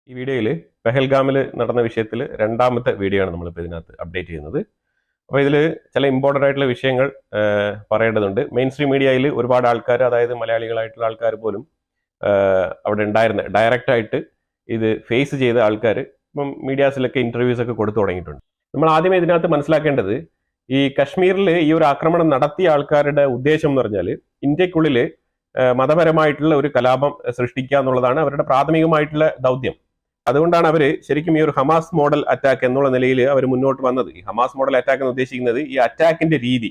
ഈ വീഡിയോയിൽ പെഹൽഗാമിൽ നടന്ന വിഷയത്തിൽ രണ്ടാമത്തെ വീഡിയോ ആണ് നമ്മളിപ്പോൾ ഇതിനകത്ത് അപ്ഡേറ്റ് ചെയ്യുന്നത്. അപ്പോൾ ഇതിൽ ചില ഇമ്പോർട്ടൻ്റ് ആയിട്ടുള്ള വിഷയങ്ങൾ പറയേണ്ടതുണ്ട്. മെയിൻ സ്ട്രീം മീഡിയയിൽ ഒരുപാട് ആൾക്കാർ, അതായത് മലയാളികളായിട്ടുള്ള ആൾക്കാർ പോലും അവിടെ ഉണ്ടായിരുന്ന ഡയറക്റ്റായിട്ട് ഇത് ഫേസ് ചെയ്ത ആൾക്കാർ ഇപ്പം മീഡിയാസിലൊക്കെ ഇൻ്റർവ്യൂസ് ഒക്കെ കൊടുത്തു തുടങ്ങിയിട്ടുണ്ട്. നമ്മൾ ആദ്യമേ ഇതിനകത്ത് മനസ്സിലാക്കേണ്ടത്, ഈ കശ്മീരിൽ ഈ ഒരു ആക്രമണം നടത്തിയ ആൾക്കാരുടെ ഉദ്ദേശം എന്ന് പറഞ്ഞാൽ ഇന്ത്യക്കുള്ളിൽ മതപരമായിട്ടുള്ള ഒരു കലാപം സൃഷ്ടിക്കുക എന്നുള്ളതാണ് അവരുടെ പ്രാഥമികമായിട്ടുള്ള ദൗത്യം. അതുകൊണ്ടാണ് അവർ ശരിക്കും ഈ ഒരു ഹമാസ് മോഡൽ അറ്റാക്ക് എന്നുള്ള നിലയിൽ അവർ മുന്നോട്ട് വന്നത്. ഈ ഹമാസ് മോഡൽ അറ്റാക്ക് എന്ന് ഉദ്ദേശിക്കുന്നത് ഈ അറ്റാക്കിന്റെ രീതി,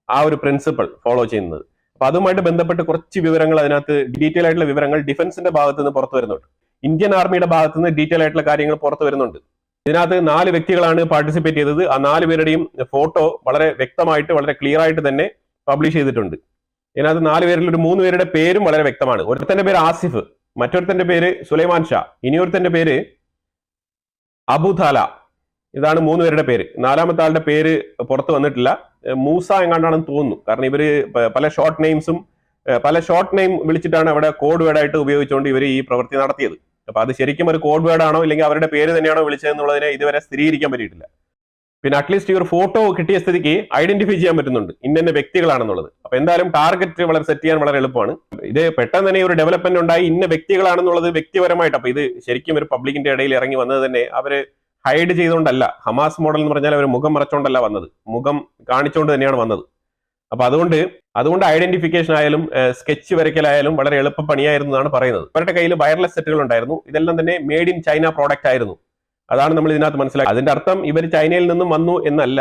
ആ ഒരു പ്രിൻസിപ്പൾ ഫോളോ ചെയ്യുന്നത്. അപ്പൊ അതുമായിട്ട് ബന്ധപ്പെട്ട് കുറച്ച് വിവരങ്ങൾ അതിനകത്ത്, ഡീറ്റെയിൽ ആയിട്ടുള്ള വിവരങ്ങൾ ഡിഫൻസിന്റെ ഭാഗത്ത് നിന്ന് പുറത്തു വരുന്നുണ്ട്. ഇന്ത്യൻ ആർമിയുടെ ഭാഗത്ത് നിന്ന് ഡീറ്റെയിൽ ആയിട്ടുള്ള കാര്യങ്ങൾ പുറത്തു വരുന്നുണ്ട്. ഇതിനകത്ത് 4 വ്യക്തികളാണ് പാർട്ടിസിപ്പേറ്റ് ചെയ്തത്. ആ 4 പേരുടെയും ഫോട്ടോ വളരെ വ്യക്തമായിട്ട്, വളരെ ക്ലിയർ ആയിട്ട് തന്നെ പബ്ലിഷ് ചെയ്തിട്ടുണ്ട്. ഇതിനകത്ത് 4 പേരിൽ ഒരു 3 പേരുടെ പേരും വളരെ വ്യക്തമാണ്. ഒരുത്തന്റെ പേര് ആസിഫ്, മറ്റൊരുത്തന്റെ പേര് സുലൈമാൻ ഷാ, ഇനിയൊരുത്തന്റെ പേര് അബുധാല. ഇതാണ് 3 പേരുടെ പേര്. 4ാമത്തെ ആളുടെ പേര് പുറത്ത് വന്നിട്ടില്ല. മൂസ എങ്ങാണ്ടാണെന്ന് തോന്നുന്നു. കാരണം ഇവര് പല ഷോർട്ട് നെയിം വിളിച്ചിട്ടാണ് അവിടെ കോഡ് വേർഡായിട്ട് ഉപയോഗിച്ചുകൊണ്ട് ഇവർ ഈ പ്രവൃത്തി നടത്തിയത്. അപ്പൊ അത് ശരിക്കും ഒരു കോഡ് വേർഡ് ആണോ ഇല്ലെങ്കിൽ അവരുടെ പേര് തന്നെയാണോ വിളിച്ചതെന്നുള്ളതിനെ ഇതുവരെ സ്ഥിരീകരിക്കാൻ പറ്റിയിട്ടില്ല. പിന്നെ അറ്റ്ലീസ്റ്റ് ഈ ഒരു ഫോട്ടോ കിട്ടിയ സ്ഥിതിക്ക് ഐഡന്റിഫൈ ചെയ്യാൻ പറ്റുന്നുണ്ട് ഇന്ന വ്യക്തികളാണെന്നുള്ളത്. അപ്പൊ എന്തായാലും ടാർഗറ്റ് വളരെ സെറ്റ് ചെയ്യാൻ വളരെ എളുപ്പമാണ്. ഇത് പെട്ടെന്ന് തന്നെ ഒരു ഡെവലപ്മെന്റ് ഉണ്ടായി ഇന്ന വ്യക്തികളാണെന്നുള്ളത് വ്യക്തിപരമായിട്ട്. അപ്പൊ ഇത് ശരിക്കും ഒരു പബ്ലിക്കിന്റെ ഇടയിൽ ഇറങ്ങി വന്നത് തന്നെ അവര് ഹൈഡ് ചെയ്തുകൊണ്ടല്ല. ഹമാസ് മോഡൽ എന്ന് പറഞ്ഞാൽ അവർ മുഖം മറച്ചോണ്ടല്ല വന്നത്, മുഖം കാണിച്ചുകൊണ്ട് തന്നെയാണ് വന്നത്. അപ്പൊ അതുകൊണ്ട് ഐഡന്റിഫിക്കേഷൻ ആയാലും സ്കെച്ച് വരയ്ക്കലായാലും വളരെ എളുപ്പ പണിയായിരുന്നതാണ് പറയുന്നത്. അവരുടെ കയ്യിൽ വയർലെസ് സെറ്റുകൾ ഉണ്ടായിരുന്നു. ഇതെല്ലാം തന്നെ മെയ്ഡ് ഇൻ ചൈന പ്രോഡക്റ്റ് ആയിരുന്നു. അതാണ് നമ്മൾ ഇതിനകത്ത് മനസ്സിലാക്കി. അതിന്റെ അർത്ഥം ഇവർ ചൈനയിൽ നിന്നും വന്നു എന്നല്ല.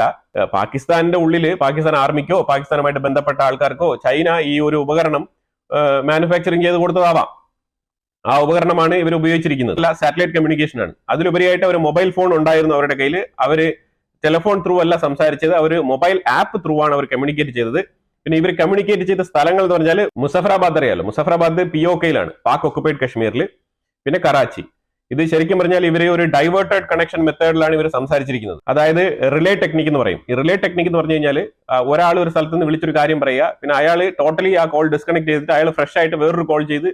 പാകിസ്ഥാന്റെ ഉള്ളിൽ പാകിസ്ഥാൻ ആർമിക്കോ പാകിസ്ഥാനുമായിട്ട് ബന്ധപ്പെട്ട ആൾക്കാർക്കോ ചൈന ഈ ഒരു ഉപകരണം മാനുഫാക്ചറിങ് ചെയ്ത് കൊടുത്തതാവാം. ആ ഉപകരണമാണ് ഇവർ ഉപയോഗിച്ചിരിക്കുന്നത്. അല്ല, സാറ്റലൈറ്റ് കമ്മ്യൂണിക്കേഷൻ ആണ്. അതിലുപരിയായിട്ട് ഒരു മൊബൈൽ ഫോൺ ഉണ്ടായിരുന്നു അവരുടെ കയ്യിൽ. അവര് ടെലിഫോൺ ത്രൂ അല്ല സംസാരിച്ചത്, അവർ മൊബൈൽ ആപ്പ് ത്രൂ ആണ് അവർ കമ്മ്യൂണിക്കേറ്റ് ചെയ്തത്. പിന്നെ ഇവർ കമ്മ്യൂണിക്കേറ്റ് ചെയ്ത സ്ഥലങ്ങൾ എന്ന് പറഞ്ഞാൽ മുസഫറാബാദ് അറിയാലോ, മുസഫറാബാദ് POK-യിലാണ്, പാക് ഒക്കുപൈഡ് കശ്മീരിൽ. പിന്നെ കറാച്ചി. ഇത് ശരിക്കും പറഞ്ഞാൽ ഇവരെ ഒരു ഡൈവേർട്ടഡ് കണക്ഷൻ മെത്തേഡിലാണ് ഇവർ സംസാരിച്ചിരിക്കുന്നത്. അതായത് റിലേ ടെക്നിക് എന്ന് പറയും. ഈ റിലേ ടെക്നിക് എന്ന് പറഞ്ഞു കഴിഞ്ഞാൽ ഒരാൾ ഒരു സ്ഥലത്ത് നിന്ന് വിളിച്ചൊരു കാര്യം പറയുക, പിന്നെ അയാൾ ടോട്ടലി ആ കോൾ ഡിസ്കണക്ട് ചെയ്തിട്ട് അയാൾ ഫ്രഷ് ആയിട്ട് വേറൊരു കോൾ ചെയ്ത്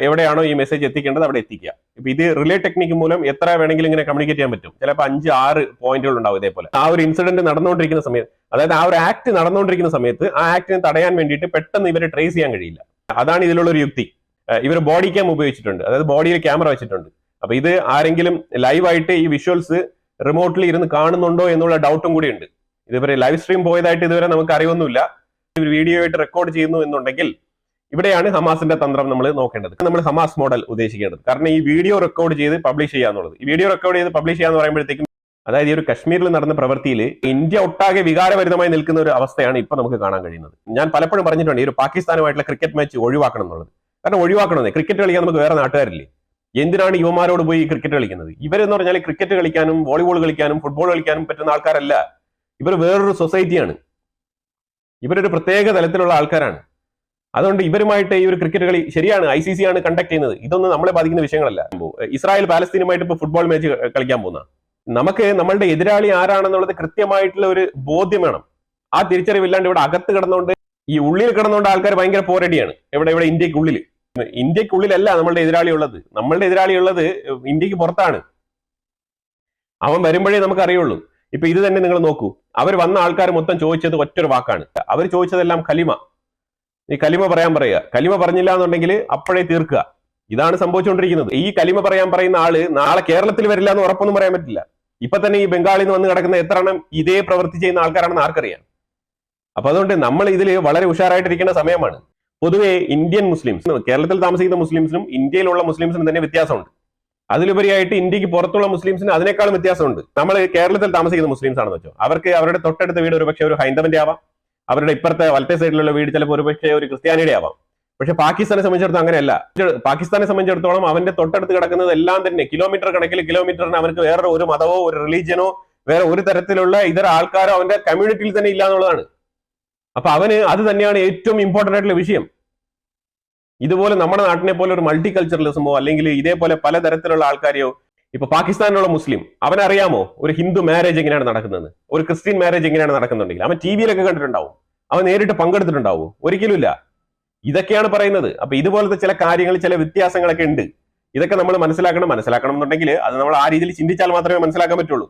എവിടെയാണോ ഈ മെസ്സേജ് എത്തിക്കേണ്ടത് അവിടെ എത്തിക്കുക. ഇപ്പൊ ഇത് റിലേ ടെക്നിക്ക് മൂലം എത്ര വേണമെങ്കിലും ഇങ്ങനെ കമ്മ്യൂണിക്കേറ്റ് ചെയ്യാൻ പറ്റും. ചിലപ്പോൾ 5-6 പോയിന്റുകൾ ഉണ്ടാവും ഇതേപോലെ. ആ ഒരു ഇൻസിഡന്റ് നടന്നുകൊണ്ടിരിക്കുന്ന സമയത്ത്, അതായത് ആ ഒരു ആക്ട് നടന്നുകൊണ്ടിരിക്കുന്ന സമയത്ത് ആ ആക്ടിനെ തടയാൻ വേണ്ടിയിട്ട് പെട്ടെന്ന് ഇവരെ ട്രേസ് ചെയ്യാൻ കഴിയില്ല. അതാണ് ഇതിലുള്ള ഒരു യുക്തി. ഇവർ ബോഡി ക്യാം ഉപയോഗിച്ചിട്ടുണ്ട്, അതായത് ബോഡിയിൽ ക്യാമറ വെച്ചിട്ടുണ്ട്. അപ്പൊ ഇത് ആരെങ്കിലും ലൈവായിട്ട് ഈ വിഷ്വൽസ് റിമോട്ട്ലി ഇരുന്ന് കാണുന്നുണ്ടോ എന്നുള്ള ഡൗട്ടും കൂടി ഉണ്ട്. ഇതുവരെ ലൈവ് സ്ട്രീം പോയതായിട്ട് ഇതുവരെ നമുക്ക് അറിയൊന്നുമില്ല. വീഡിയോ ആയിട്ട് റെക്കോർഡ് ചെയ്യുന്നു എന്നുണ്ടെങ്കിൽ ഇവിടെയാണ് ഹമാസിന്റെ തന്ത്രം നമ്മൾ നോക്കേണ്ടത്. നമ്മൾ ഹമാസ് മോഡൽ ഉദ്ദേശിക്കേണ്ടത്. കാരണം ഈ വീഡിയോ റെക്കോർഡ് ചെയ്ത് പബ്ലിഷ് ചെയ്യാന്നുള്ളത്, ഈ വീഡിയോ റെക്കോർഡ് ചെയ്ത് പബ്ലിഷ് ചെയ്യാന്ന് പറയുമ്പോഴത്തേക്കും, അതായത് ഈ ഒരു കശ്മീരിൽ നടന്ന പ്രവൃത്തിയിൽ ഇന്ത്യ ഒട്ടാകെ വികാരഭരിതമായി നിൽക്കുന്ന ഒരു അവസ്ഥയാണ് ഇപ്പൊ നമുക്ക് കാണാൻ കഴിയുന്നത്. ഞാൻ പലപ്പോഴും പറഞ്ഞിട്ടുണ്ട് ഈ ഒരു പാകിസ്ഥാനുമായിട്ടുള്ള ക്രിക്കറ്റ് മാച്ച് ഒഴിവാക്കണം എന്നുള്ളത്. കാരണം ഒഴിവാക്കണമെന്നേ, ക്രിക്കറ്റ് കളിക്കാൻ നമുക്ക് വേറെ നാട്ടുകാരില്ലേ. എന്തിനാണ് യുവമാരോട് പോയി ക്രിക്കറ്റ് കളിക്കുന്നത്? ഇവരെന്ന് പറഞ്ഞാൽ ക്രിക്കറ്റ് കളിക്കാനും വോളിബോൾ കളിക്കാനും ഫുട്ബോൾ കളിക്കാനും പറ്റുന്ന ആൾക്കാരല്ല. ഇവർ വേറൊരു സൊസൈറ്റിയാണ്. ഇവരൊരു പ്രത്യേക തലത്തിലുള്ള ആൾക്കാരാണ്. അതുകൊണ്ട് ഇവരുമായിട്ട് ഈ ഒരു ക്രിക്കറ്റ് കളി, ശരിയാണ് ICC ആണ് കണ്ടക്ട് ചെയ്യുന്നത്, ഇതൊന്നും നമ്മളെ ബാധിക്കുന്ന വിഷയങ്ങളല്ല. ഇസ്രായേൽ പാലസ്തീനുമായിട്ട് ഇപ്പൊ ഫുട്ബോൾ മാച്ച് കളിക്കാൻ പോകുന്ന നമുക്ക് നമ്മളുടെ എതിരാളി ആരാണെന്നുള്ളത് കൃത്യമായിട്ടുള്ള ഒരു ബോധ്യം വേണം. ആ തിരിച്ചറിവില്ലാണ്ട് ഇവിടെ അകത്ത് കിടന്നുകൊണ്ട്, ഈ ഉള്ളിൽ കിടന്നുകൊണ്ട് ആൾക്കാർ ഭയങ്കര പോരടിയാണ്. ഇവിടെ ഇന്ത്യക്കുള്ളിലല്ല നമ്മളുടെ എതിരാളി ഉള്ളത്. നമ്മളുടെ എതിരാളി ഉള്ളത് ഇന്ത്യക്ക് പുറത്താണ്. അവൻ വരുമ്പോഴേ നമുക്ക് അറിയുള്ളൂ. ഇപ്പൊ ഇത് തന്നെ നിങ്ങൾ നോക്കൂ. അവർ വന്ന ആൾക്കാർ മൊത്തം ചോദിച്ചത് ഒറ്റൊരു വാക്കാണ്. അവർ ചോദിച്ചതെല്ലാം കലിമ. ഈ കലിമ പറയാൻ പറയുക. കലിമ പറഞ്ഞില്ല എന്നുണ്ടെങ്കിൽ അപ്പോഴേ തീർക്കുക. ഇതാണ് സംഭവിച്ചുകൊണ്ടിരിക്കുന്നത്. ഈ കലിമ പറയുന്ന ആള് നാളെ കേരളത്തിൽ വരില്ല എന്ന് ഉറപ്പൊന്നും പറയാൻ പറ്റില്ല. ഇപ്പൊ തന്നെ ഈ ബംഗാളിൽ നിന്ന് വന്ന് കിടക്കുന്ന എത്ര എണ്ണം ഇതേ പ്രവൃത്തി ചെയ്യുന്ന ആൾക്കാരാണെന്ന് ആർക്കറിയാം. അപ്പൊ അതുകൊണ്ട് നമ്മൾ ഇതിൽ വളരെ ഉഷാറായിട്ടിരിക്കേണ്ട സമയമാണ്. പൊതുവെ ഇന്ത്യൻ മുസ്ലിംസ്, കേരളത്തിൽ താമസിക്കുന്ന മുസ്ലിംസിനും ഇന്ത്യയിലുള്ള മുസ്ലിംസിനും തന്നെ വ്യത്യാസമുണ്ട്. അതിലുപരിയായിട്ട് ഇന്ത്യക്ക് പുറത്തുള്ള മുസ്ലിംസിന് അതിനേക്കാളും വ്യത്യാസമുണ്ട്. നമ്മൾ കേരളത്തിൽ താമസിക്കുന്ന മുസ്ലിംസ് ആണെന്ന് വെച്ചോ, അവർക്ക് അവരുടെ തൊട്ടടുത്ത വീട് ഒരുപക്ഷെ ഒരു ഹൈന്ദവന്റെ ആവാം, അവരുടെ ഇപ്പുറത്തെ വലത്തെ സൈഡിലുള്ള വീട് ചിലപ്പോൾ ഒരുപക്ഷെ ഒരു ക്രിസ്ത്യാനിയുടെ ആവാം. പക്ഷെ പാകിസ്ഥാനെ സംബന്ധിച്ചിടത്തോളം അങ്ങനെയല്ല. പാകിസ്ഥാനെ സംബന്ധിച്ചിടത്തോളം അവന്റെ തൊട്ടടുത്ത് കിടക്കുന്നത് എല്ലാം തന്നെ കിലോമീറ്റർ കിലോമീറ്ററിന് അവർക്ക് വേറെ ഒരു മതമോ ഒരു റിലീജിയനോ വേറെ ഒരു തരത്തിലുള്ള ഇതര ആൾക്കാരോ അവന്റെ കമ്മ്യൂണിറ്റിയിൽ തന്നെ ഇല്ല എന്നുള്ളതാണ്. അപ്പൊ അവന് അത് തന്നെയാണ് ഏറ്റവും ഇമ്പോർട്ടന്റ് ആയിട്ടുള്ള വിഷയം. ഇതുപോലെ നമ്മുടെ നാട്ടിനെ പോലെ ഒരു മൾട്ടി കൾച്ചറലിസമോ അല്ലെങ്കിൽ ഇതേപോലെ പലതരത്തിലുള്ള ആൾക്കാരെയോ, ഇപ്പൊ പാകിസ്ഥാനിലുള്ള മുസ്ലിം, അവനറിയാമോ ഒരു ഹിന്ദു മാരേജ് എങ്ങനെയാണ് നടക്കുന്നത്, ഒരു ക്രിസ്ത്യൻ മാരേജ് എങ്ങനെയാണ് നടക്കുന്നുണ്ടെങ്കിൽ അവൻ TV-യിലൊക്കെ കണ്ടിട്ടുണ്ടാവും. അവൻ നേരിട്ട് പങ്കെടുത്തിട്ടുണ്ടാവും? ഒരിക്കലും ഇല്ല. ഇതൊക്കെയാണ് പറയുന്നത്. അപ്പൊ ഇതുപോലത്തെ ചില കാര്യങ്ങൾ, ചില വ്യത്യാസങ്ങളൊക്കെ ഉണ്ട്. ഇതൊക്കെ നമ്മൾ മനസ്സിലാക്കണം എന്നുണ്ടെങ്കിൽ അത് നമ്മൾ ആ രീതിയിൽ ചിന്തിച്ചാൽ മാത്രമേ മനസ്സിലാക്കാൻ പറ്റുള്ളൂ.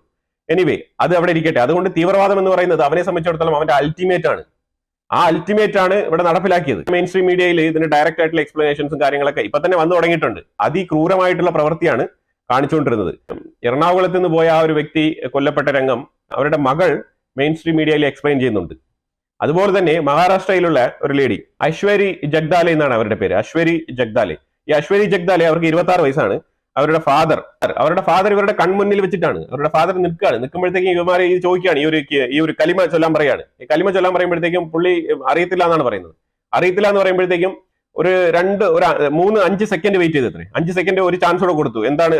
എനിവേ, അത് അവിടെ ഇരിക്കട്ടെ. അതുകൊണ്ട് തീവ്രവാദം എന്ന് പറയുന്നത് അവനെ സംബന്ധിച്ചിടത്തോളം അവന്റെ അൾട്ടിമേറ്റ് ആണ്. ആ അൾട്ടിമേറ്റ് ആണ് ഇവിടെ നടപ്പിലാക്കിയത്. മെയിൻ സ്ട്രീം മീഡിയയിൽ ഇതിന് ഡയറക്റ്റ് ആയിട്ടുള്ള എക്സ്പ്ലനേഷൻസും കാര്യങ്ങളൊക്കെ ഇപ്പൊ തന്നെ വന്നു തുടങ്ങിയിട്ടുണ്ട്. അതിക്രൂരമായിട്ടുള്ള പ്രവൃത്തിയാണ് കാണിച്ചുകൊണ്ടിരുന്നത്. എറണാകുളത്ത് നിന്ന് പോയ ആ ഒരു വ്യക്തി കൊല്ലപ്പെട്ട രംഗം അവരുടെ മകൾ മെയിൻ സ്ട്രീം മീഡിയയിൽ എക്സ്പ്ലെയിൻ ചെയ്യുന്നുണ്ട്. അതുപോലെ തന്നെ മഹാരാഷ്ട്രയിലുള്ള ഒരു ലേഡി അശ്വരി ജഗ്ദാലെ എന്നാണ് അവരുടെ പേര്, അശ്വരി ജഗ്ദാലെ. ഈ അശ്വരി ജഗ്ദാലെ അവർക്ക് 26 വയസ്സാണ്. അവരുടെ ഫാദർ ഇവരുടെ കൺമുന്നിൽ വെച്ചിട്ടാണ്. അവരുടെ ഫാദർ നിൽക്കുമ്പോഴത്തേക്കും ഇവന്മാരെ ഇത് ചോദിക്കുകയാണ്, ഈ ഒരു കലിമ ചൊല്ലാൻ പറയാണ്. ഈ കലിമ ചൊല്ലാൻ പറയുമ്പോഴത്തേക്കും പുള്ളി അറിയത്തില്ല എന്നാണ് പറയുന്നത്. അറിയത്തില്ല എന്ന് പറയുമ്പോഴത്തേക്കും ഒരു 5 സെക്കൻഡ് വെയിറ്റ് ചെയ്തിട്ട് 5 സെക്കൻഡ് ഒരു ചാൻസ് കൂടെ കൊടുത്തു, എന്താണ്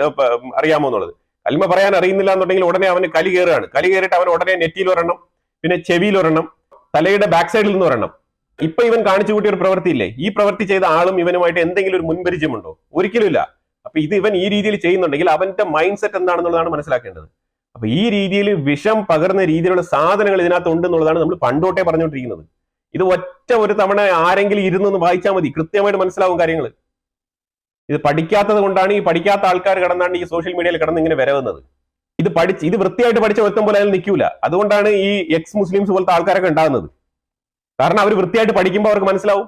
അറിയാമോ എന്നുള്ളത്. കലിമ പറയാൻ അറിയുന്നില്ല എന്നുണ്ടെങ്കിൽ ഉടനെ അവന് കലി കയറിയിട്ട് അവൻ ഉടനെ നെറ്റിയിൽ ഒരെണ്ണം, പിന്നെ ചെവിയിൽ ഒരെണ്ണം, തലയുടെ ബാക്ക് സൈഡിൽ നിന്ന് ഒരെണ്ണം. ഇപ്പൊ ഇവൻ കാണിച്ചു കൂട്ടിയ ഒരു പ്രവൃത്തി ഇല്ലേ, ഈ പ്രവൃത്തി ചെയ്ത ആളും ഇവനുമായിട്ട് എന്തെങ്കിലും ഒരു മുൻപരിചയമുണ്ടോ? ഒരിക്കലും ഇല്ല. അപ്പൊ ഇത് ഇവൻ ഈ രീതിയിൽ ചെയ്യുന്നുണ്ടെങ്കിൽ അവന്റെ മൈൻഡ് സെറ്റ് എന്താണെന്നുള്ളതാണ് മനസ്സിലാക്കേണ്ടത്. അപ്പൊ ഈ രീതിയിൽ വിഷം പകർന്ന രീതിയിലുള്ള സാധനങ്ങൾ ഇതിനകത്ത് ഉണ്ടെന്നുള്ളതാണ് നമ്മൾ പണ്ടോട്ടേ പറഞ്ഞുകൊണ്ടിരിക്കുന്നത്. ഇത് ഒരു തവണ ആരെങ്കിലും ഇരുന്നൊന്ന് വായിച്ചാൽ മതി, കൃത്യമായിട്ട് മനസ്സിലാവും കാര്യങ്ങൾ. ഇത് പഠിക്കാത്തത് കൊണ്ടാണ്, ഈ പഠിക്കാത്ത ആൾക്കാർ കിടന്നാണ് ഈ സോഷ്യൽ മീഡിയയിൽ കിടന്ന് ഇങ്ങനെ വരവുന്നത്. ഇത് വൃത്തിയായിട്ട് പഠിച്ച ഒരുത്തം പോലെ അതിൽ നിൽക്കൂല. അതുകൊണ്ടാണ് ഈ എക്സ് മുസ്ലിംസ് പോലത്തെ ആൾക്കാരൊക്കെ ഉണ്ടാകുന്നത്. കാരണം അവർ വൃത്തിയായിട്ട് പഠിക്കുമ്പോൾ അവർക്ക് മനസ്സിലാവും.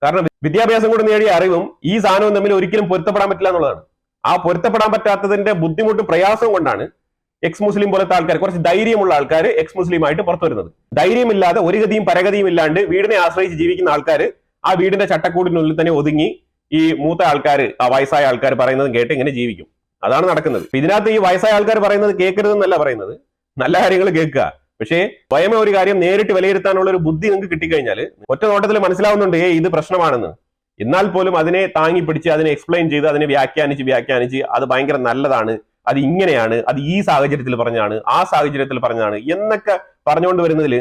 കാരണം വിദ്യാഭ്യാസം കൊണ്ട് നേടിയ അറിവും ഈ സാധനവും തമ്മിൽ ഒരിക്കലും പൊരുത്തപ്പെടാൻ പറ്റില്ല എന്നുള്ളതാണ്. ആ പൊരുത്തപ്പെടാൻ പറ്റാത്തതിന്റെ ബുദ്ധിമുട്ടും പ്രയാസവും കൊണ്ടാണ് എക്സ് മുസ്ലിം പോലത്തെ ആൾക്കാർ, കുറച്ച് ധൈര്യമുള്ള ആൾക്കാർ എക്സ് മുസ്ലിം ആയിട്ട് പുറത്തു വരുന്നത്. ധൈര്യമില്ലാതെ ഒരു ഗതിയും പരഗതിയും ഇല്ലാണ്ട് വീടിനെ ആശ്രയിച്ച് ജീവിക്കുന്ന ആൾക്കാർ ആ വീടിന്റെ ചട്ടക്കൂടിനുള്ളിൽ തന്നെ ഒതുങ്ങി ഈ മൂത്ത ആൾക്കാർ, ആ വയസ്സായ ആൾക്കാർ പറയുന്നതും കേട്ട് ഇങ്ങനെ ജീവിക്കും. അതാണ് നടക്കുന്നത്. ഇതിനകത്ത് ഈ വയസ്സായ ആൾക്കാർ പറയുന്നത് കേൾക്കരുതെന്നല്ല പറയുന്നത്, നല്ല കാര്യങ്ങൾ കേൾക്കുക. പക്ഷേ സ്വയമേ ഒരു കാര്യം നേരിട്ട് വിലയിരുത്താനുള്ള ഒരു ബുദ്ധി നിങ്ങൾക്ക് കിട്ടിക്കഴിഞ്ഞാൽ ഒറ്റ നോട്ടത്തിൽ മനസ്സിലാവുന്നുണ്ട് ഇത് പ്രശ്നമാണെന്ന്. എന്നാൽ പോലും അതിനെ താങ്ങി പിടിച്ച് അതിനെ എക്സ്പ്ലെയിൻ ചെയ്ത് അതിനെ വ്യാഖ്യാനിച്ച് അത് ഭയങ്കര നല്ലതാണ്, അത് ഇങ്ങനെയാണ്, അത് ഈ സാഹചര്യത്തിൽ പറഞ്ഞാണ്, ആ സാഹചര്യത്തിൽ പറഞ്ഞാണ് എന്നൊക്കെ പറഞ്ഞുകൊണ്ട് വരുന്നതിൽ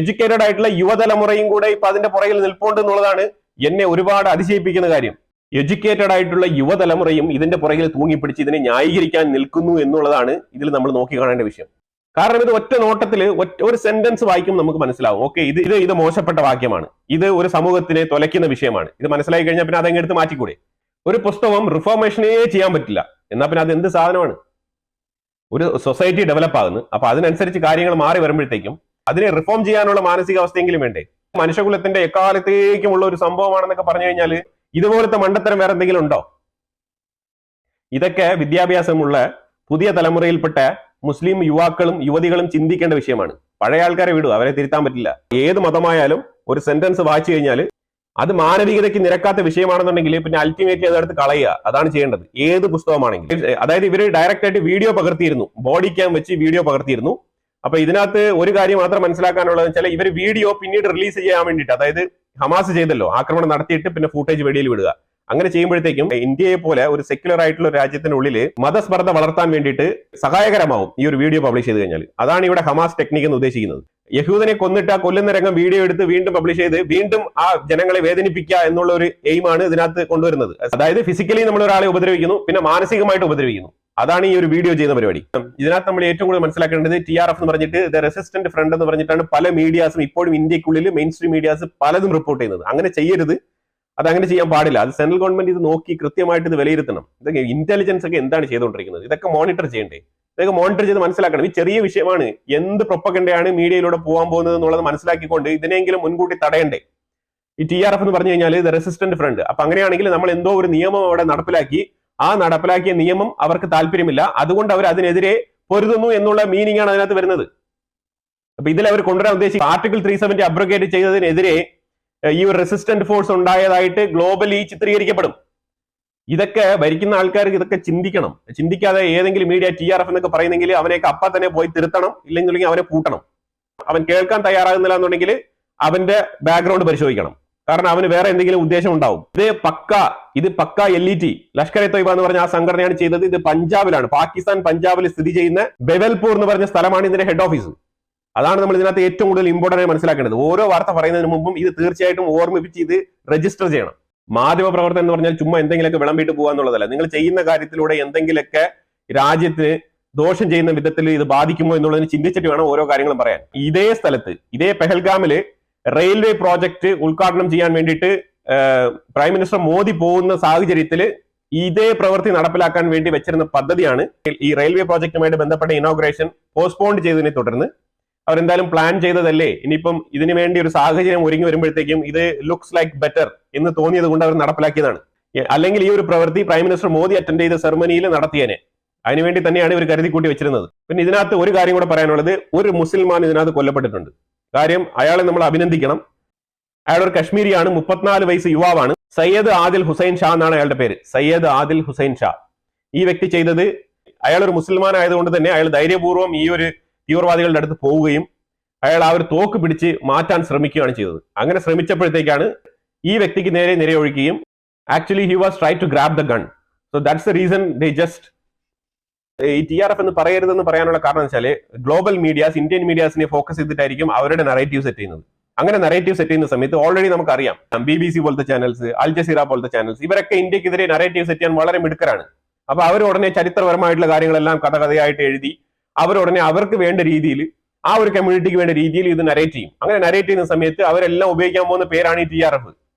എഡ്യൂക്കേറ്റഡ് ആയിട്ടുള്ള യുവതലമുറയും കൂടെ ഇപ്പൊ അതിന്റെ പുറകിൽ നിൽപ്പുണ്ട് എന്നുള്ളതാണ് എന്നെ ഒരുപാട് അതിശയിപ്പിക്കുന്ന കാര്യം. എഡ്യൂക്കേറ്റഡ് ആയിട്ടുള്ള യുവതലമുറയും ഇതിന്റെ പുറകിൽ തൂങ്ങിപ്പിടിച്ച് ഇതിനെ ന്യായീകരിക്കാൻ നിൽക്കുന്നു എന്നുള്ളതാണ് ഇതിൽ നമ്മൾ നോക്കി കാണേണ്ട വിഷയം. കാരണം ഇത് ഒറ്റ നോട്ടത്തിൽ ഒരു സെന്റൻസ് വായിക്കുമ്പോൾ നമുക്ക് മനസ്സിലാവും, ഓക്കെ ഇത് മോശപ്പെട്ട വാക്യമാണ്, ഇത് ഒരു സമൂഹത്തിനെ തൊലയ്ക്കുന്ന വിഷയമാണ്. ഇത് മനസ്സിലാക്കി കഴിഞ്ഞാൽ പിന്നെ അതങ്ങ് എടുത്ത് മാറ്റിക്കൂടെ? ഒരു പുസ്തകം റിഫോർമേഷനേ ചെയ്യാൻ പറ്റില്ല, എന്നാൽ പിന്നെ അത് എന്ത് സാധനമാണ്? ഒരു സൊസൈറ്റി ഡെവലപ്പ് ആകുന്നു, അപ്പൊ അതിനനുസരിച്ച് കാര്യങ്ങൾ മാറി വരുമ്പോഴത്തേക്കും അതിനെ റിഫോം ചെയ്യാനുള്ള മാനസികാവസ്ഥയെങ്കിലും വേണ്ടേ? മനുഷ്യകുലത്തിന്റെ എക്കാലത്തേക്കുമുള്ള ഒരു സംഭവമാണെന്നൊക്കെ പറഞ്ഞു കഴിഞ്ഞാൽ ഇതുപോലത്തെ മണ്ടത്തരം വേറെ എന്തെങ്കിലും ഉണ്ടോ? ഇതൊക്കെ വിദ്യാഭ്യാസമുള്ള പുതിയ തലമുറയിൽപ്പെട്ട മുസ്ലിം യുവാക്കളും യുവതികളും ചിന്തിക്കേണ്ട വിഷയമാണ്. പഴയ ആൾക്കാരെ വിടുക, അവരെ തിരുത്താൻ പറ്റില്ല. ഏത് മതമായാലും ഒരു സെന്റൻസ് വായിച്ചു കഴിഞ്ഞാൽ അത് മാനവികതയ്ക്ക് നിരക്കാത്ത വിഷയമാണെന്നുണ്ടെങ്കിൽ പിന്നെ അൾട്ടിമേറ്റ്ലി അതെടുത്ത് കളയുക, അതാണ് ചെയ്യേണ്ടത്. ഏത് പുസ്തകമാണെങ്കിലും. അതായത് ഇവര് ഡയറക്റ്റ് ആയിട്ട് വീഡിയോ പകർത്തിയിരുന്നു, ബോഡി ക്യാം വെച്ച് വീഡിയോ പകർത്തിയിരുന്നു. അപ്പൊ ഇതിനകത്ത് ഒരു കാര്യം മാത്രം മനസ്സിലാക്കാനുള്ളത് വെച്ചാൽ ഇവർ വീഡിയോ പിന്നീട് റിലീസ് ചെയ്യാൻ വേണ്ടിയിട്ട്, അതായത് ഹമാസ് ചെയ്തല്ലോ ആക്രമണം നടത്തിയിട്ട് പിന്നെ ഫൂട്ടേജ് വെളിയിൽ വിടുക, അങ്ങനെ ചെയ്യുമ്പോഴത്തേക്കും ഇന്ത്യയെ പോലെ ഒരു സെക്യുലർ ആയിട്ടുള്ള ഒരു രാജ്യത്തിനുള്ളിൽ മതസ്പർദ്ധ വളർത്താൻ വേണ്ടിയിട്ട് സഹായകരമാവും ഈ ഒരു വീഡിയോ പബ്ലിഷ് ചെയ്ത് കഴിഞ്ഞാൽ. അതാണ് ഇവിടെ ഹമാസ് ടെക്നിക്ക് എന്ന് ഉദ്ദേശിക്കുന്നത്. യഹൂദനെ കൊന്നിട്ട് ആ കൊല്ലുന്ന രംഗം വീഡിയോ എടുത്ത് വീണ്ടും പബ്ലിഷ് ചെയ്ത് വീണ്ടും ആ ജനങ്ങളെ വേദനിപ്പിക്കുക എന്നുള്ള ഒരു എയിമാണ് ഇതിനകത്ത് കൊണ്ടുവരുന്നത്. അതായത് ഫിസിക്കലി നമ്മൾ ഒരാളെ ഉപദ്രവിക്കുന്നു, പിന്നെ മാനസികമായിട്ട് ഉപദ്രവിക്കുന്നു. അതാണ് ഈ ഒരു വീഡിയോ ചെയ്യുന്ന പരിപാടി. ഇതിനകത്ത് നമ്മൾ ഏറ്റവും കൂടുതൽ മനസ്സിലാക്കേണ്ടത് TRF എന്ന് പറഞ്ഞിട്ട് ദ റെസിസ്റ്റന്റ് ഫ്രണ്ട് എന്ന് പറഞ്ഞിട്ടാണ് പല മീഡിയാസും ഇപ്പോഴും ഇന്ത്യക്കുള്ളിൽ മെയിൻ സ്ട്രീം മീഡിയാസ് പലതും റിപ്പോർട്ട് ചെയ്യുന്നത്. അങ്ങനെ ചെയ്യരുത്, അതങ്ങനെ ചെയ്യാൻ പാടില്ല. അത് സെൻട്രൽ ഗവൺമെന്റ് ഇത് നോക്കി കൃത്യമായിട്ട് ഇത് വിലയിരുത്തണം. ഇതൊക്കെ ഇന്റലിജൻസ് ഒക്കെ എന്താണ് ചെയ്തുകൊണ്ടിരിക്കുന്നത്, ഇതൊക്കെ മോണിറ്റർ ചെയ്യണ്ടേ? ഇതൊക്കെ മോണിറ്റർ ചെയ്ത് മനസ്സിലാക്കണം. ഈ ചെറിയ വിഷയമാണ്, എന്ത് പ്രൊപ്പഗണ്ടയാണ് മീഡിയയിലൂടെ പോകാൻ പോകുന്നത് എന്നുള്ളത് മനസ്സിലാക്കിക്കൊണ്ട് ഇതിനെങ്കിലും മുൻകൂട്ടി തടയണ്ടേ? ഈ TRF എന്ന് പറഞ്ഞു കഴിഞ്ഞാൽ ദ റെസിസ്റ്റന്റ് ഫ്രണ്ട്. അപ്പൊ അങ്ങനെയാണെങ്കിൽ നമ്മൾ എന്തോ ഒരു നിയമം അവിടെ നടപ്പിലാക്കി, ആ നടപ്പിലാക്കിയ നിയമം അവർക്ക് താല്പര്യമില്ല, അതുകൊണ്ട് അവർ അതിനെതിരെ പൊരുതുന്നു എന്നുള്ള മീനിങ് ആണ് അതിനകത്ത് വരുന്നത്. അപ്പൊ ഇതിൽ അവർ കൊണ്ടുവരാൻ ഉദ്ദേശിച്ച ആർട്ടിക്കിൾ 370 അബ്രോഗേറ്റ് ചെയ്തതിനെതിരെ ഈ ഒരു റെസിസ്റ്റന്റ് ഫോഴ്സ് ഉണ്ടായതായിട്ട് ഗ്ലോബലി ചിത്രീകരിക്കപ്പെടും. ഇതൊക്കെ ഭരിക്കുന്ന ആൾക്കാർക്ക് ഇതൊക്കെ ചിന്തിക്കണം. ചിന്തിക്കാതെ ഏതെങ്കിലും മീഡിയ TRF എന്നൊക്കെ പറയുന്നെങ്കിൽ അവനെയൊക്കെ അപ്പ തന്നെ പോയി തിരുത്തണം, ഇല്ലെങ്കിൽ അവനെ പൂട്ടണം. അവൻ കേൾക്കാൻ തയ്യാറാകുന്നില്ല എന്നുണ്ടെങ്കിൽ അവന്റെ ബാക്ക്ഗ്രൗണ്ട് പരിശോധിക്കണം. കാരണം അവന് വേറെ എന്തെങ്കിലും ഉദ്ദേശം ഉണ്ടാവും. ഇത് പക്ക LET ലഷ്കർ എ തൊയ്ബ എന്ന് പറഞ്ഞ ആ സംഘടനയാണ് ചെയ്തത്. ഇത് പഞ്ചാബിലാണ്, പാകിസ്ഥാൻ പഞ്ചാബിൽ സ്ഥിതി ചെയ്യുന്ന ബെവൽപൂർ എന്ന് പറഞ്ഞ സ്ഥലമാണ് ഇതിന്റെ ഹെഡ് ഓഫീസ്. അതാണ് നമ്മൾ ഇതിനകത്ത് ഏറ്റവും കൂടുതൽ ഇമ്പോർട്ടന്റ് ആയി മനസ്സിലാക്കേണ്ടത്. ഓരോ വാർത്ത പറയുന്നതിന് മുമ്പും ഇത് തീർച്ചയായിട്ടും ഓർമ്മിപ്പിച്ച് ഇത് രജിസ്റ്റർ ചെയ്യണം. മാധ്യമ പ്രവർത്തനം എന്ന് പറഞ്ഞാൽ ചുമ്മാ എന്തെങ്കിലുമൊക്കെ വിളമ്പിയിട്ട് പോകുക എന്നുള്ളതല്ല. നിങ്ങൾ ചെയ്യുന്ന കാര്യത്തിലൂടെ എന്തെങ്കിലുമൊക്കെ രാജ്യത്തിന് ദോഷം ചെയ്യുന്ന വിധത്തിൽ ഇത് ബാധിക്കുമോ എന്നുള്ളതിന് ചിന്തിച്ചിട്ട് വേണം ഓരോ കാര്യങ്ങളും പറയാൻ. ഇതേ സ്ഥലത്ത്, ഇതേ പെഹൽഗാമില് റെയിൽവേ പ്രോജക്ട് ഉദ്ഘാടനം ചെയ്യാൻ വേണ്ടിയിട്ട് പ്രൈം മിനിസ്റ്റർ മോദി പോകുന്ന സാഹചര്യത്തിൽ ഇതേ പ്രവൃത്തി നടപ്പിലാക്കാൻ വേണ്ടി വെച്ചിരുന്ന പദ്ധതിയാണ് ഈ റെയിൽവേ പ്രോജക്റ്റുമായിട്ട് ബന്ധപ്പെട്ട ഇനോഗ്രേഷൻ പോസ്റ്റ്പോൺ ചെയ്തതിനെ തുടർന്ന് അവരെന്തായാലും പ്ലാൻ ചെയ്തതല്ലേ, ഇനിയിപ്പം ഇതിനു വേണ്ടി ഒരു സാഹചര്യം ഒരുങ്ങി വരുമ്പോഴത്തേക്കും ഇത് ലുക്സ് ലൈക്ക് ബെറ്റർ എന്ന് തോന്നിയത് കൊണ്ട് അവർ നടപ്പിലാക്കിയതാണ്. അല്ലെങ്കിൽ ഈ ഒരു പ്രവൃത്തി പ്രൈം മിനിസ്റ്റർ മോദി അറ്റൻഡ് ചെയ്ത സെറമണിയിൽ നടത്തിയേനെ. അതിനുവേണ്ടി തന്നെയാണ് ഇവർ കരുതി കൂട്ടി വെച്ചിരുന്നത്. പിന്നെ ഇതിനകത്ത് ഒരു കാര്യം കൂടെ പറയാനുള്ളത്, ഒരു മുസ്ലിമാൻ ഇതിനകത്ത് കൊല്ലപ്പെട്ടിട്ടുണ്ട്. കാര്യം അയാളെ നമ്മൾ അഭിനന്ദിക്കണം. അയാൾ ഒരു കശ്മീരിയാണ്, 34 വയസ്സ് യുവാവാണ്. സയ്യദ് ആദിൽ ഹുസൈൻ ഷാ എന്നാണ് അയാളുടെ പേര്. സയ്യദ് ആദിൽ ഹുസൈൻ ഷാ. ഈ വ്യക്തി ചെയ്തത്, അയാൾ ഒരു മുസ്ലിമാൻ ആയതുകൊണ്ട് തന്നെ അയാൾ ധൈര്യപൂർവ്വം ഈ ഒരു തീവ്രവാദികളുടെ അടുത്ത് പോവുകയും അയാൾ ആ ഒരു തോക്ക് പിടിച്ച് മാറ്റാൻ ശ്രമിക്കുകയാണ് ചെയ്തത്. അങ്ങനെ ശ്രമിച്ചപ്പോഴത്തേക്കാണ് ഈ വ്യക്തിക്ക് നേരെ നിരയൊഴിക്കുകയും actually he was try to grab the gun. So that's the reason they just ഈ TRF എന്ന് പറയരുതെന്ന് പറയാനുള്ള കാരണം വെച്ചാല് ഗ്ലോബൽ മീഡിയാസ്, ഇന്ത്യൻ മീഡിയാസിനെ ഫോക്കസ് ചെയ്തിട്ടായിരിക്കും അവരുടെ നറേറ്റീവ് സെറ്റ് ചെയ്യുന്നത്. അങ്ങനെ നറേറ്റീവ് സെറ്റ് ചെയ്യുന്ന സമയത്ത് ഓൾറെഡി നമുക്കറിയാം BBC പോലത്തെ ചാനൽസ്, അൽ ജസീറ പോലത്തെ ചാനൽസ്, ഇവരൊക്കെ ഇന്ത്യക്കെതിരെ നറേറ്റീവ് സെറ്റ് ചെയ്യാൻ വളരെ മിടുക്കരാണ്. അപ്പൊ അവർ ഉടനെ ചരിത്രപരമായിട്ടുള്ള കാര്യങ്ങളെല്ലാം കഥകഥയായിട്ട് എഴുതി അവരുടനെ അവർക്ക് വേണ്ട രീതിയിൽ, ആ ഒരു കമ്മ്യൂണിറ്റിക്ക് വേണ്ട രീതിയിൽ ഇത് നരേറ്റ് ചെയ്യും. അങ്ങനെ നരേറ്റ് ചെയ്യുന്ന സമയത്ത് അവരെല്ലാം ഉപയോഗിക്കാൻ പോകുന്ന പേരാണ് ഈ TRF.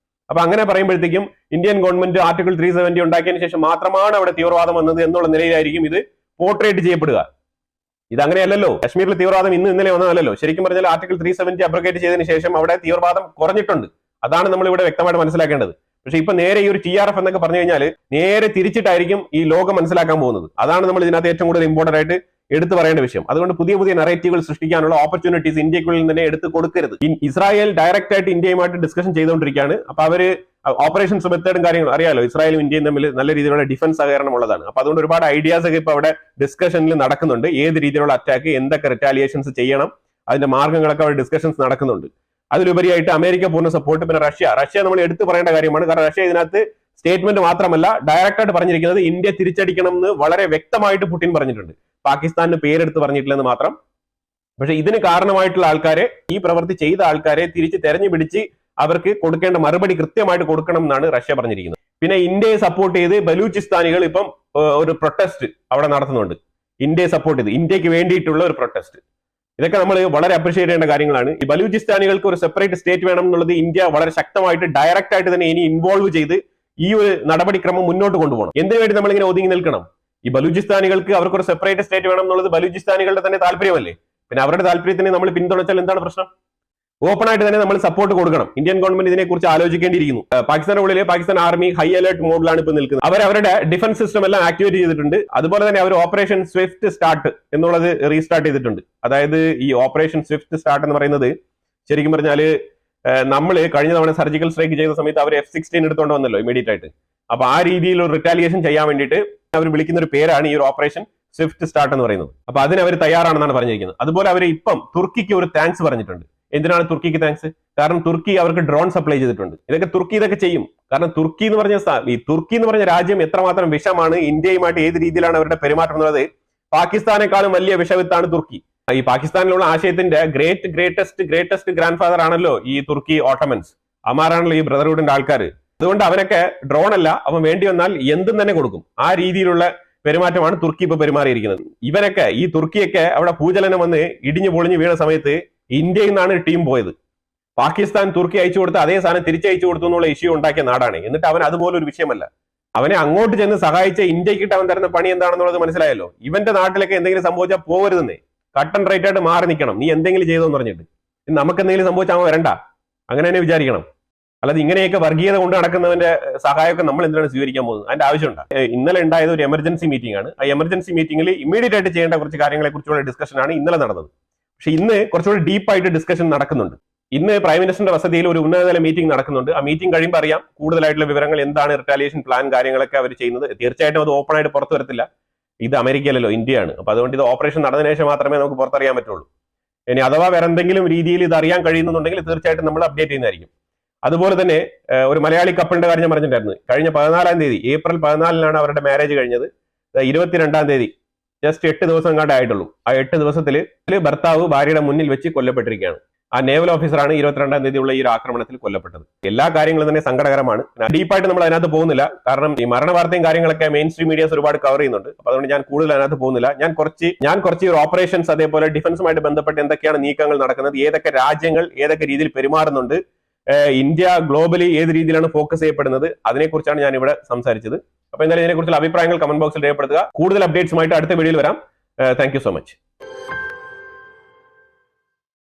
അപ്പൊ അങ്ങനെ പറയുമ്പോഴത്തേക്കും ഇന്ത്യൻ ഗവൺമെന്റ് ആർട്ടിക്കിൾ 370 ഉണ്ടാക്കിയതിനു ശേഷം മാത്രമാണ് അവിടെ തീവ്രവാദം വന്നത് എന്നുള്ള നിലയിലായിരിക്കും ഇത് പോർട്രേറ്റ് ചെയ്യപ്പെടുക. ഇതങ്ങനെയല്ലല്ലോ. കശ്മീരിൽ തീവ്രവാദം ഇന്നലെ വന്നതല്ലോ. ശരിക്കും പറഞ്ഞാൽ ആർട്ടിക്കിൾ 370 അബ്രോഗേറ്റ് ചെയ്തതിനു ശേഷം അവിടെ തീവ്രവാദം കുറഞ്ഞിട്ടുണ്ട്. അതാണ് നമ്മൾ ഇവിടെ വ്യക്തമായിട്ട് മനസ്സിലാക്കേണ്ടത്. പക്ഷെ ഇപ്പൊ നേരെ ഈ ഒരു TRF എന്നൊക്കെ പറഞ്ഞു കഴിഞ്ഞാൽ നേരെ തിരിച്ചിട്ടായിരിക്കും ഈ ലോകം മനസ്സിലാക്കാൻ പോകുന്നത്. അതാണ് നമ്മൾ ഇതിനകത്ത് ഏറ്റവും കൂടുതൽ ഇമ്പോർട്ടന്റ് ആയിട്ട് എടുത്തു പറയേണ്ട വിഷയം. അതുകൊണ്ട് പുതിയ പുതിയ നറേറ്റീവുകൾ സൃഷ്ടിക്കാനുള്ള ഓപ്പർച്യൂണിറ്റീസ് ഇന്ത്യക്കുള്ളിൽ തന്നെ എടുത്ത് കൊടുക്കരുത്. ഇസ്രായേൽ ഡയറക്റ്റ് ആയിട്ട് ഇന്ത്യയുമായിട്ട് ഡിസ്കഷൻ ചെയ്തുകൊണ്ടിരിക്കുകയാണ്. അപ്പൊ അവര് ഓപ്പറേഷൻസ് മെത്തേഡും കാര്യങ്ങളും അറിയാലോ, ഇസ്രായേലും ഇന്ത്യയും തമ്മിൽ നല്ല രീതിയിലുള്ള ഡിഫൻസ് സഹകരണം ഉള്ളതാണ്. അപ്പൊ അതുകൊണ്ട് ഒരുപാട് ഐഡിയാസ് ഒക്കെ ഇപ്പൊ അവിടെ ഡിസ്കഷനിൽ നടക്കുന്നുണ്ട്. ഏത് രീതിയിലുള്ള അറ്റാക്ക്, എന്തൊക്കെ റിറ്റാലിയേഷൻസ് ചെയ്യണം, അതിന്റെ മാർഗങ്ങളൊക്കെ അവിടെ ഡിസ്കഷൻസ് നടക്കുന്നുണ്ട്. അതിലുപരിയായിട്ട് അമേരിക്ക പൂർണ്ണ സപ്പോർട്ട്. പിന്നെ റഷ്യ നമ്മൾ എടുത്തു പറയേണ്ട കാര്യമാണ്. കാരണം റഷ്യ ഇതിനകത്ത് സ്റ്റേറ്റ്മെന്റ് മാത്രമല്ല ഡയറക്റ്റ് ആയിട്ട് പറഞ്ഞിരിക്കുന്നത് ഇന്ത്യ തിരിച്ചടിക്കണം എന്ന് വളരെ വ്യക്തമായിട്ട് പുടിൻ പറഞ്ഞിട്ടുണ്ട്. പാകിസ്ഥാനിന് പേരെടുത്ത് പറഞ്ഞിട്ടില്ലെന്ന് മാത്രം. പക്ഷെ ഇതിന് കാരണമായിട്ടുള്ള ആൾക്കാരെ, ഈ പ്രവൃത്തി ചെയ്ത ആൾക്കാരെ തിരിച്ച് തെരഞ്ഞു പിടിച്ച് അവർക്ക് കൊടുക്കേണ്ട മറുപടി കൃത്യമായിട്ട് കൊടുക്കണം എന്നാണ് റഷ്യ പറഞ്ഞിരിക്കുന്നത്. പിന്നെ ഇന്ത്യയെ സപ്പോർട്ട് ചെയ്ത് ബലൂചിസ്ഥാനികൾ ഇപ്പം ഒരു പ്രൊട്ടസ്റ്റ് അവിടെ നടത്തുന്നുണ്ട്. ഇന്ത്യയെ സപ്പോർട്ട് ചെയ്ത് ഇന്ത്യക്ക് വേണ്ടിയിട്ടുള്ള ഒരു പ്രൊട്ടസ്റ്റ്. ഇതൊക്കെ നമ്മൾ വളരെ അപ്രീഷിയേറ്റ് ചെയ്യേണ്ട കാര്യങ്ങളാണ്. ഈ ബലൂചിസ്ഥാനികൾക്ക് ഒരു സെപ്പറേറ്റ് സ്റ്റേറ്റ് വേണം എന്നുള്ളത് ഇന്ത്യ വളരെ ശക്തമായിട്ട് ഡയറക്റ്റ് ആയിട്ട് തന്നെ ഇനി ഇൻവോൾവ് ചെയ്ത് ഈ ഒരു നടപടിക്രമം മുന്നോട്ട് കൊണ്ടുപോകണം. എന്തിനു വേണ്ടി നമ്മളിങ്ങനെ ഒതുങ്ങി നിൽക്കണം? ഈ ബലൂചിസ്ഥാനികൾക്ക് അവർക്കൊരു സെപ്പറേറ്റ് സ്റ്റേറ്റ് വേണം എന്നുള്ളത് ബലൂചിസ്ഥാനികളുടെ തന്നെ താല്പര്യമല്ലേ? പിന്നെ അവരുടെ താല്പര്യത്തിനെ നമ്മൾ പിന്തുണച്ചാൽ എന്താണ് പ്രശ്നം? ഓപ്പൺ ആയിട്ട് തന്നെ നമ്മൾ സപ്പോർട്ട് കൊടുക്കണം. ഇന്ത്യൻ ഗവൺമെന്റ് ഇതിനെക്കുറിച്ച് ആലോചിക്കേണ്ടിയിരിക്കുന്നു. പാകിസ്ഥാന്റെ ഉള്ളിൽ പാകിസ്ഥാൻ ആർമി ഹൈ അലേർട്ട് മോഡിലാണ് ഇപ്പോൾ നിൽക്കുന്നത്. അവരുടെ ഡിഫൻസ് സിസ്റ്റം എല്ലാം ആക്ടിവേറ്റ് ചെയ്തിട്ടുണ്ട്. അതുപോലെ തന്നെ അവർ ഓപ്പറേഷൻ സ്വിഫ്റ്റ് സ്റ്റാർട്ട് എന്നുള്ളത് റീസ്റ്റാർട്ട് ചെയ്തിട്ടുണ്ട്. അതായത് ഈ ഓപ്പറേഷൻ സ്വിഫ്റ്റ് സ്റ്റാർട്ട് എന്ന് പറയുന്നത് ശരിക്കും പറഞ്ഞാല് നമ്മൾ കഴിഞ്ഞ തവണ സർജിക്കൽ സ്ട്രൈക്ക് ചെയ്ത സമയത്ത് അവർ F-16 എടുത്തോണ്ട് വന്നല്ലോ ഇമീഡിയറ്റ് ആയിട്ട്. അപ്പൊ ആ രീതിയിൽ ഒരു റിറ്റാലിയേഷൻ ചെയ്യാൻ വേണ്ടിയിട്ട് അവർ വിളിക്കുന്ന ഒരു പേരാണ് ഈ ഒരു ഓപ്പറേഷൻ സ്വിഫ്റ്റ് സ്റ്റാർട്ട് എന്ന് പറയുന്നത്. അപ്പൊ അതിന് അവർ തയ്യാറാണെന്നാണ് പറഞ്ഞിരിക്കുന്നത്. അതുപോലെ അവർ ഇപ്പം തുർക്കിക്ക് ഒരു താങ്ക്സ് പറഞ്ഞിട്ടുണ്ട്. എന്തിനാണ് തുർക്കിക്ക് താങ്ക്സ്? കാരണം തുർക്കി അവർക്ക് ഡ്രോൺ സപ്ലൈ ചെയ്തിട്ടുണ്ട്. തുർക്കി ഇതൊക്കെ ചെയ്യും. കാരണം തുർക്കി എന്ന് പറഞ്ഞ രാജ്യം എത്രമാത്രം വിഷമാണ്, ഇന്ത്യയുമായിട്ട് ഏത് രീതിയിലാണ് അവരുടെ പെരുമാറ്റം എന്നുള്ളത് പാകിസ്ഥാനേക്കാളും വലിയ വിഷവിത്താണ് തുർക്കി. ഈ പാകിസ്ഥാനിലുള്ള ആശയത്തിന്റെ ഗ്രേറ്റസ്റ്റ് ഗ്രാൻഡ് ഫാദർ ആണല്ലോ ഈ തുർക്കി ഓട്ടമൻസ്. അമാരാണല്ലോ ഈ ബ്രദർഹുഡിന്റെ ആൾക്കാർ. അതുകൊണ്ട് അവരൊക്കെ ഡ്രോൺ അല്ല, അവൻ വേണ്ടി വന്നാൽ എന്തും തന്നെ കൊടുക്കും. ആ രീതിയിലുള്ള പെരുമാറ്റമാണ് തുർക്കി ഇപ്പൊ പെരുമാറിയിരിക്കുന്നത്. ഇവരൊക്കെ ഈ തുർക്കിയൊക്കെ അവിടെ ഭൂചലനം വന്ന് ഇടിഞ്ഞു പൊളിഞ്ഞു വീണ സമയത്ത് ഇന്ത്യയിൽ നിന്നാണ് ടീം പോയത്. പാകിസ്ഥാൻ തുർക്കി അയച്ചു കൊടുത്ത് അതേ സാധനം തിരിച്ചയച്ചു കൊടുത്തു എന്നുള്ള ഇഷ്യൂ ഉണ്ടാക്കിയ നാടാണ്. എന്നിട്ട് അവൻ അതുപോലെ ഒരു വിഷയമല്ല. അവനെ അങ്ങോട്ട് ചെന്ന് സഹായിച്ച ഇന്ത്യക്കിട്ട് അവൻ തരുന്ന പണി എന്താണെന്നുള്ളത് മനസ്സിലായല്ലോ. ഇവന്റെ നാട്ടിലൊക്കെ എന്തെങ്കിലും സംഭവിച്ചാൽ പോകരുതെന്നേ, കട്ടൺ റൈറ്റ് ആയിട്ട് മാറി നിൽക്കണം. നീ എന്തെങ്കിലും ചെയ്തോന്ന് പറഞ്ഞിട്ട് നമുക്ക് എന്തെങ്കിലും സംഭവിച്ചാൽ അവൻ വരണ്ട, അങ്ങനെ തന്നെ വിചാരിക്കണം. അല്ലാതെ ഇങ്ങനെയൊക്കെ വർഗീയത കൊണ്ട് നടക്കുന്നവന്റെ സഹായമൊക്കെ നമ്മൾ എന്തിനാണ് സ്വീകരിക്കാൻ പോകുന്നത്? അതിന്റെ ആവശ്യമുണ്ട്. ഇന്നലെ ഉണ്ടായത് ഒരു എമർജൻസി മീറ്റിംഗ് ആണ്. ആ എമർജൻസി മീറ്റിംഗിൽ ഇമ്മീഡിയറ്റ് ആയിട്ട് ചെയ്യേണ്ട കുറച്ച് കാര്യങ്ങളെ കുറിച്ചുള്ള ഡിസ്കഷൻ ആണ് ഇന്നലെ നടന്നത്. പക്ഷെ ഇന്ന് കുറച്ചുകൂടി ഡീപ്പായിട്ട് ഡിസ്കഷൻ നടക്കുന്നുണ്ട്. ഇന്ന് പ്രൈം മിനിസ്റ്ററിന്റെ വസതിയിൽ ഒരു ഉന്നതതല മീറ്റിംഗ് നടക്കുന്നുണ്ട്. ആ മീറ്റിംഗ് കഴിയുമ്പോൾ അറിയാം കൂടുതലായിട്ടുള്ള വിവരങ്ങൾ, എന്താണ് റിറ്റാലിയേഷൻ പ്ലാൻ, കാര്യങ്ങളൊക്കെ അവർ ചെയ്യുന്നത്. തീർച്ചയായിട്ടും അത് ഓപ്പൺ ആയിട്ട് പുറത്തു വരത്തില്ല. ഇത് അമേരിക്കയല്ലല്ലോ, ഇന്ത്യയാണ്. അപ്പൊ അതുകൊണ്ട് ഇത് ഓപ്പറേഷൻ നടന്നതിന് ശേഷം മാത്രമേ നമുക്ക് പുറത്തറിയാൻ പറ്റുള്ളൂ. ഇനി അഥവാ വേറെ എന്തെങ്കിലും രീതിയിൽ ഇത് അറിയാൻ കഴിയുന്നുണ്ടെങ്കിൽ തീർച്ചയായിട്ടും നമ്മൾ അപ്ഡേറ്റ് ചെയ്യുന്നതായിരിക്കും. അതുപോലെ തന്നെ ഒരു മലയാളി കപ്പിളിന്റെ കാര്യം ഞാൻ പറഞ്ഞിട്ടുണ്ടായിരുന്നു. കഴിഞ്ഞ 14-ാം തീയതി, ഏപ്രിൽ 14-നാണ് അവരുടെ മാരേജ് കഴിഞ്ഞത്. 22-ാം തീയതി, ജസ്റ്റ് 8 ദിവസം കണ്ടേ ആയിട്ടുള്ളൂ. ആ 8 ദിവസത്തിൽ ഭർത്താവ് ഭാര്യയുടെ മുന്നിൽ വെച്ച് കൊല്ലപ്പെട്ടിരിക്കുകയാണ്. ആ നേവൽ ഓഫീസറാണ് 22-ാം തീയതി ഉള്ള ഈ ഒരു ആക്രമണത്തിൽ കൊല്ലപ്പെട്ടത്. എല്ലാ കാര്യങ്ങളും തന്നെ സങ്കടകരമാണ്. ഡീപ്പായിട്ട് നമ്മൾ അതിനകത്ത് പോകുന്നില്ല. കാരണം ഈ മരണ വാർത്തയും കാര്യങ്ങളൊക്കെ മെയിൻ സ്ട്രീം മീഡിയാസ് ഒരുപാട് കവർ ചെയ്യുന്നുണ്ട്. അപ്പൊ അതുകൊണ്ട് ഞാൻ കൂടുതൽ അതിനകത്ത് പോകുന്നില്ല. ഞാൻ കുറച്ച് ഓപ്പറേഷൻസ്, അതേപോലെ ഡിഫൻസുമായിട്ട് ബന്ധപ്പെട്ട് എന്തൊക്കെയാണ് നീക്കങ്ങൾ നടക്കുന്നത്, ഏതൊക്കെ രാജ്യങ്ങൾ ഏതൊക്കെ രീതിയിൽ പെരുമാറുന്നുണ്ട്, ഇന്ത്യ ഗ്ലോബലി ഏത് രീതിയിലാണ് ഫോക്കസ് ചെയ്യപ്പെടുന്നത് അതിനെക്കുറിച്ചാണ് ഞാൻ ഇവിടെ സംസാരിച്ചത്. അപ്പോൾ എന്തായാലും ഇതിനെക്കുറിച്ചുള്ള അഭിപ്രായങ്ങൾ കമന്റ് ബോക്സിൽ രേഖപ്പെടുത്തുക. കൂടുതൽ അപ്ഡേറ്റ്സുമായിട്ട് അടുത്ത വീഡിയോയിൽ വരാം. Thank you so much.